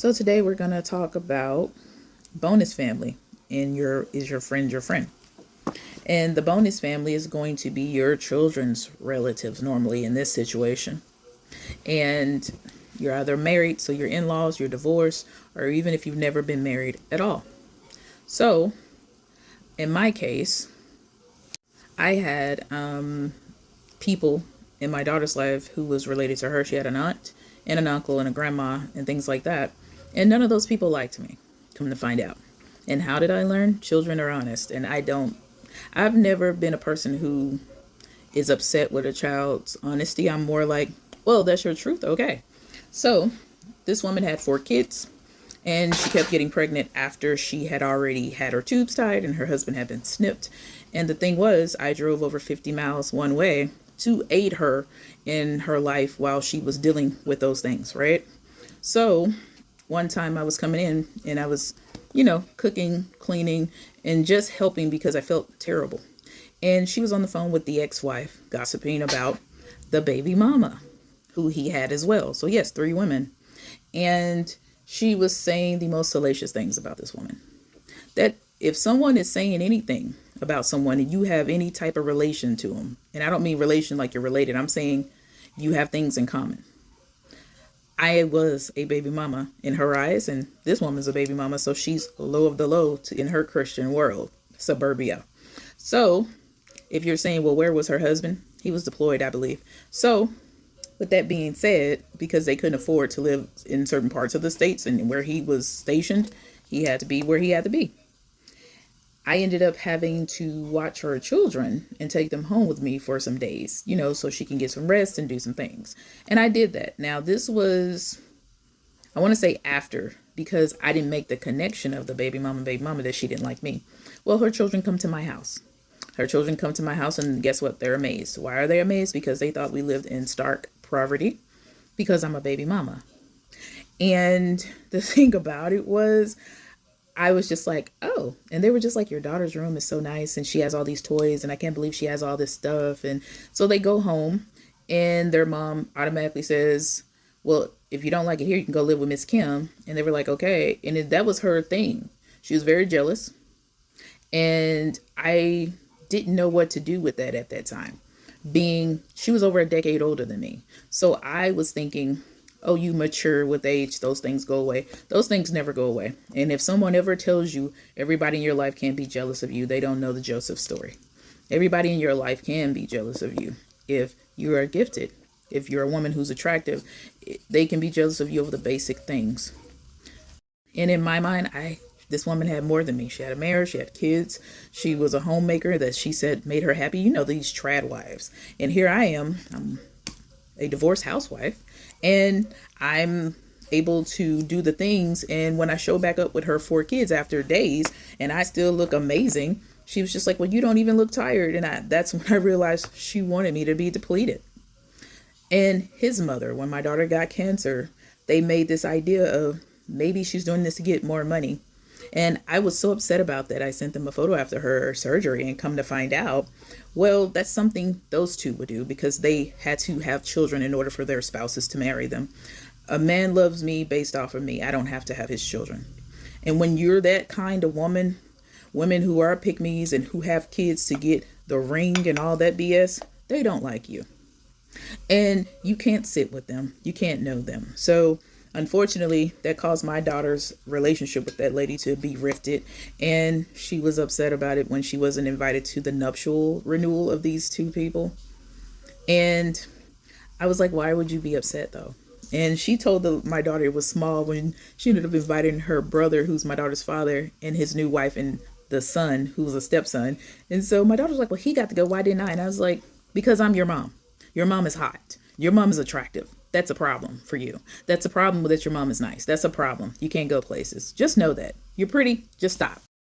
So today we're going to talk about bonus family and is your friend your friend. And the bonus family is going to be your children's relatives normally in this situation. And you're either married, so your in-laws, you're divorced, or even if you've never been married at all. So in my case, I had people in my daughter's life who was related to her. She had an aunt and an uncle and a grandma and things like that. And none of those people liked me, come to find out. And how did I learn? Children are honest. And I've never been a person who is upset with a child's honesty. I'm more like, well, that's your truth. Okay. So this woman had 4 kids and she kept getting pregnant after she had already had her tubes tied and her husband had been snipped. And the thing was, I drove over 50 miles one way to aid her in her life while she was dealing with those things, right? So one time I was coming in and I was, cooking, cleaning, and just helping because I felt terrible. And she was on the phone with the ex-wife gossiping about the baby mama who he had as well. So yes, 3 women. And she was saying the most salacious things about this woman. That if someone is saying anything about someone and you have any type of relation to them, and I don't mean relation like you're related, I'm saying you have things in common. I was a baby mama in her eyes, and this woman's a baby mama, so she's low of the low in her Christian world, suburbia. So if you're saying, well, where was her husband? He was deployed, I believe. So with that being said, because they couldn't afford to live in certain parts of the states and where he was stationed, he had to be where he had to be. I ended up having to watch her children and take them home with me for some days, so she can get some rest and do some things. And I did that. Now, this was, I want to say after, because I didn't make the connection of the baby mama that she didn't like me. Well, her children come to my house. Her children come to my house and guess what? They're amazed. Why are they amazed? Because they thought we lived in stark poverty because I'm a baby mama. And the thing about it was, I was just like, oh, and they were just like, your daughter's room is so nice and she has all these toys and I can't believe she has all this stuff. And so they go home and their mom automatically says, well, if you don't like it here, you can go live with Miss Kim. And they were like, okay. And that was her thing. She was very jealous. And I didn't know what to do with that at that time, being she was over a decade older than me. So I was thinking, oh, you mature with age, those things go away. Those things never go away. And if someone ever tells you everybody in your life can't be jealous of you, they don't know the Joseph story. Everybody in your life can be jealous of you. If you are gifted, if you're a woman who's attractive, they can be jealous of you over the basic things. And in my mind, this woman had more than me. She had a marriage, she had kids. She was a homemaker that she said made her happy. These trad wives. And here I am. I'm a divorced housewife, and I'm able to do the things. And when I show back up with her 4 kids after days and I still look amazing, she was just like, well, you don't even look tired. And that's when I realized she wanted me to be depleted. And his mother, when my daughter got cancer, they made this idea of maybe she's doing this to get more money. And I was so upset about that. I sent them a photo after her surgery and come to find out, well, that's something those 2 would do because they had to have children in order for their spouses to marry them. A man loves me based off of me. I don't have to have his children. And when you're that kind of woman, women who are pick-me's and who have kids to get the ring and all that BS, they don't like you. And you can't sit with them. You can't know them. So unfortunately, that caused my daughter's relationship with that lady to be rifted. And she was upset about it when she wasn't invited to the nuptial renewal of these 2 people. And I was like, why would you be upset though? And she told my daughter it was small when she ended up inviting her brother, who's my daughter's father, and his new wife and the son, who was a stepson. And so my daughter was like, well, he got to go. Why didn't I? And I was like, because I'm your mom. Your mom is hot. Your mom is attractive. That's a problem for you. That's a problem that your mom is nice. That's a problem. You can't go places. Just know that. You're pretty. Just stop.